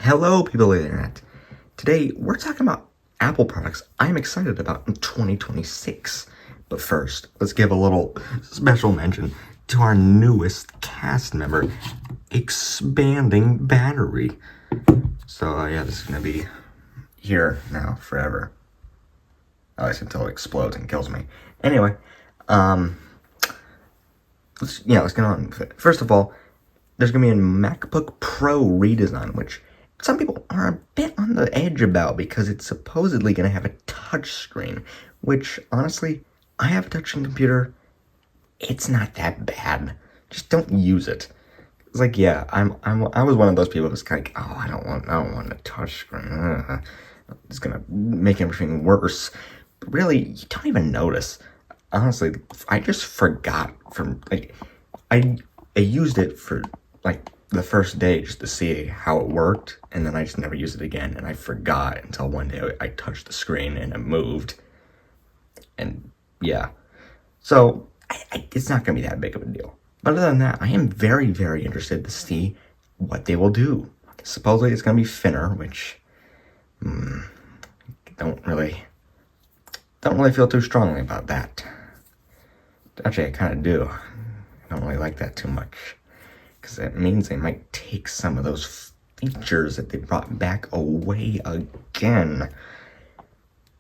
Hello, people of the internet. Today, we're talking about Apple products I'm excited about in 2026. But first, let's give a little special mention to our newest cast member, Expanding Battery. So, yeah, this is going to be here now forever. At least until it explodes and kills me. Anyway, let's get on with it. First of all, there's going to be a MacBook Pro redesign, which some people are a bit on the edge about because it's supposedly going to have a touch screen, which, honestly, I have a touchscreen computer. It's not that bad. Just don't use it. It's like, yeah, I was one of those people that's kind of like, oh, I don't want a touch screen. It's going to make everything worse. But really, you don't even notice. Honestly, I just forgot I used it for, the first day just to see how it worked, and then I just never used it again, and I forgot until one day I touched the screen and it moved. And, yeah. So, it's not going to be that big of a deal. But other than that, I am very, very interested to see what they will do. Supposedly it's going to be thinner, which, don't really feel too strongly about that. Actually, I kind of do. I don't really like that too much. Because that means they might take some of those features that they brought back away again.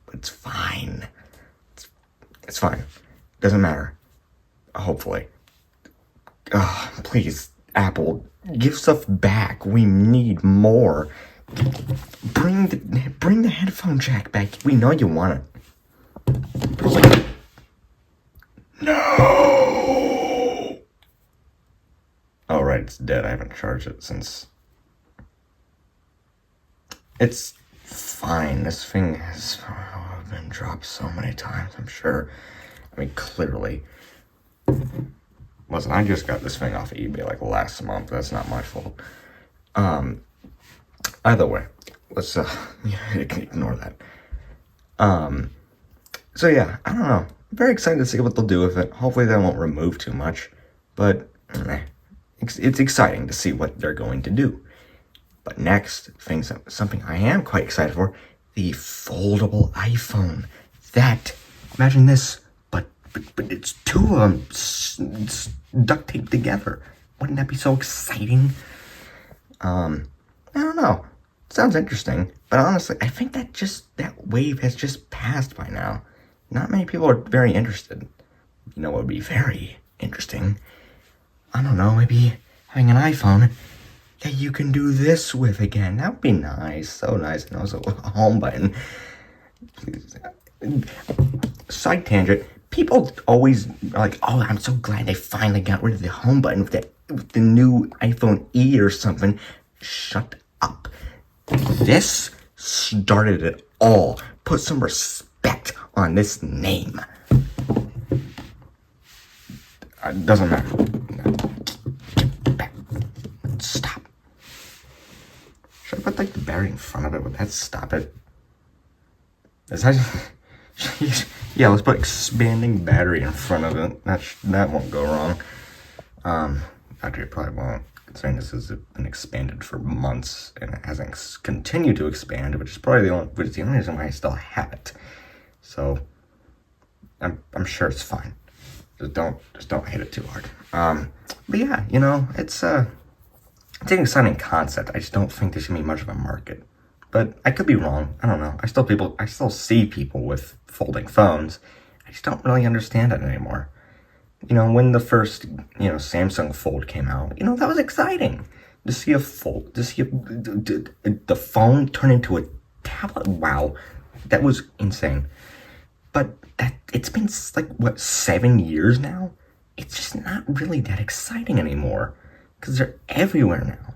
But it's fine. It's fine. Doesn't matter. Hopefully. Please, Apple, give stuff back. We need more. Bring the headphone jack back. We know you want it. No! Oh, right, it's dead. I haven't charged it since. It's fine. This thing has been dropped so many times, I'm sure. I mean, clearly. Listen, I just got this thing off of eBay last month. That's not my fault. Either way, let's ignore that. So yeah, I don't know. I'm very excited to see what they'll do with it. Hopefully they won't remove too much, but it's exciting to see what they're going to do. But next, something I am quite excited for, the foldable iPhone. Imagine this, but it's two of them duct taped together. Wouldn't that be so exciting? I don't know. Sounds interesting, but honestly, I think that wave has just passed by now. Not many people are very interested. You know what would be very interesting? I don't know, maybe having an iPhone that you can do this with again. That would be nice. So nice. And also a home button. Side tangent. People always are like, oh, I'm so glad they finally got rid of the home button with the new iPhone E or something. Shut up. This started it all. Put some respect on this name. It doesn't matter. Stop. Should I put the battery in front of it? Would that stop it? Yeah, let's put expanding battery in front of it. That won't go wrong. Actually, it probably won't, considering this has been expanded for months and it hasn't continued to expand, which is probably the only reason why I still have it. So I'm sure it's fine. Just don't hit it too hard. But yeah, it's an exciting concept. I just don't think there's gonna be much of a market. But I could be wrong. I don't know. I still see people with folding phones. I just don't really understand it anymore. When the first, Samsung Fold came out, that was exciting. To see the phone turn into a tablet. Wow. That was insane. But it's been 7 years now? It's just not really that exciting anymore. Because they're everywhere now.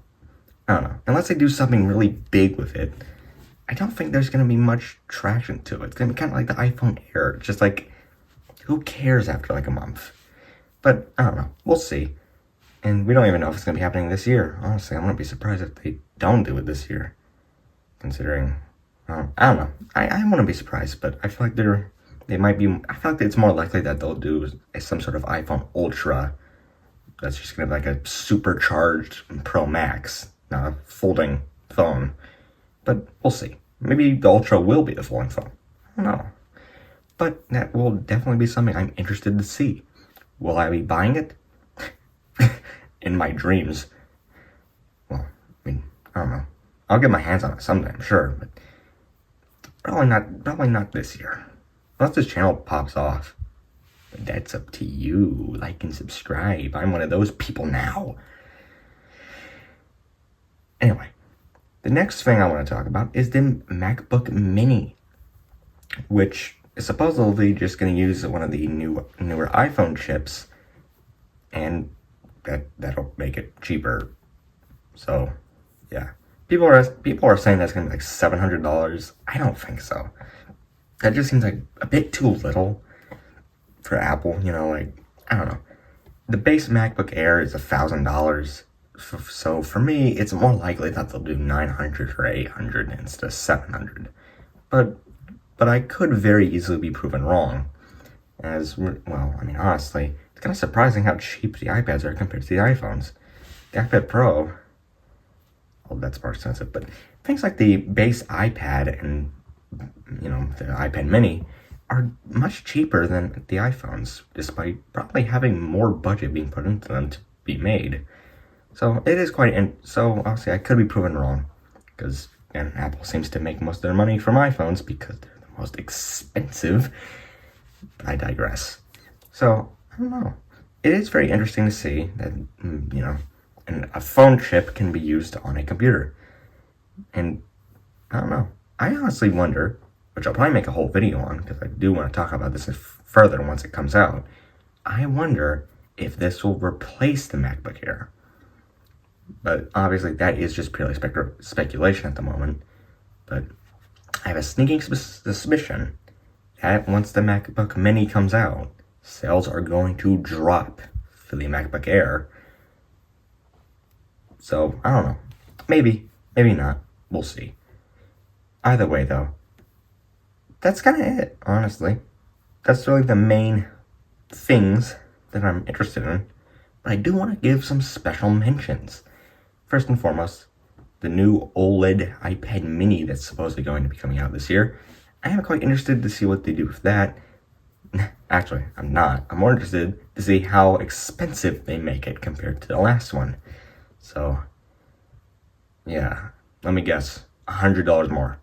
I don't know. Unless they do something really big with it, I don't think there's going to be much traction to it. It's going to be kind of like the iPhone Air. It's just who cares after a month? But, I don't know. We'll see. And we don't even know if it's going to be happening this year. Honestly, I'm going to be surprised if they don't do it this year. Considering, I don't know. I wouldn't be surprised, but I feel like I feel like it's more likely that they'll do some sort of iPhone Ultra that's just going to be a supercharged Pro Max, not a folding phone. But we'll see. Maybe the Ultra will be the falling phone. I don't know. But that will definitely be something I'm interested to see. Will I be buying it? In my dreams. Well, I mean, I don't know. I'll get my hands on it someday, I'm sure, but probably not this year. Unless this channel pops off. But that's up to you. Like and subscribe. I'm one of those people now. Anyway, the next thing I want to talk about is the MacBook Mini, which is supposedly just going to use one of the newer iPhone chips, and that'll make it cheaper. So, yeah. People are saying that's going to be like $700. I don't think so. That just seems like a bit too little for Apple, like, I don't know. The base MacBook Air is $1,000. So for me, it's more likely that they'll do $900 or $800 instead of $700. But I could very easily be proven wrong. Honestly, it's kind of surprising how cheap the iPads are compared to the iPhones. The iPad Pro, well, that's more expensive, but things like the base iPad and, the iPad Mini are much cheaper than the iPhones, despite probably having more budget being put into them to be made. So it is so obviously I could be proven wrong, because Apple seems to make most of their money from iPhones because they're the most expensive. But I digress. So I don't know. It is very interesting to see that a phone chip can be used on a computer, and I don't know. I honestly wonder, which I'll probably make a whole video on because I do want to talk about this further once it comes out. I wonder if this will replace the MacBook Air. But obviously that is just purely speculation at the moment. But I have a sneaking suspicion that once the MacBook Mini comes out, sales are going to drop for the MacBook Air. So, I don't know. Maybe not. We'll see. Either way, though, that's kind of it, honestly. That's really the main things that I'm interested in. But I do want to give some special mentions. First and foremost, the new OLED iPad Mini that's supposedly going to be coming out this year. I am quite interested to see what they do with that. Actually, I'm not. I'm more interested to see how expensive they make it compared to the last one. So, yeah, let me guess, $100 more.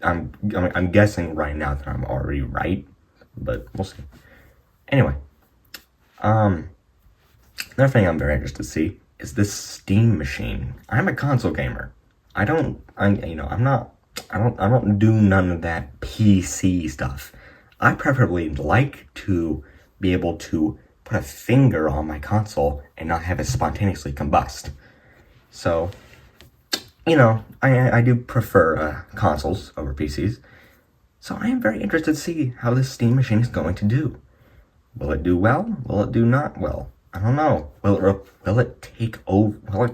I'm guessing right now that I'm already right, but we'll see. Anyway, another thing I'm very interested to see is this Steam machine. I'm a console gamer. I don't do none of that PC stuff. I preferably like to be able to put a finger on my console and not have it spontaneously combust. So, I do prefer consoles over PCs. So I am very interested to see how this Steam machine is going to do. Will it do well? Will it do not well? I don't know. Will it take over? Will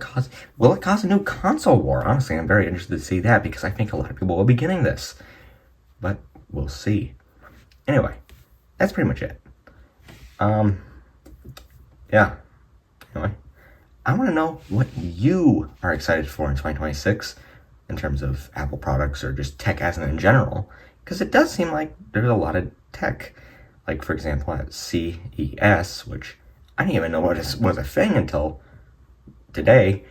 it cause a new console war? Honestly, I'm very interested to see that because I think a lot of people will be getting this. But we'll see. Anyway, that's pretty much it. Yeah. Anyway, I want to know what you are excited for in 2026 in terms of Apple products or just tech as in general, because it does seem like there's a lot of tech. Like, for example, at CES, which I didn't even know was a thing until today.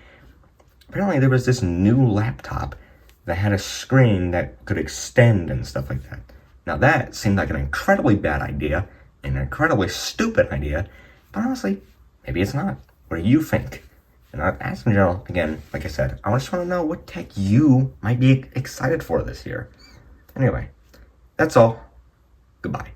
Apparently, there was this new laptop that had a screen that could extend and stuff like that. Now, that seemed like an incredibly bad idea, an incredibly stupid idea, but honestly, maybe it's not. What do you think? And as in general, again, like I said, I just want to know what tech you might be excited for this year. Anyway, that's all. Goodbye.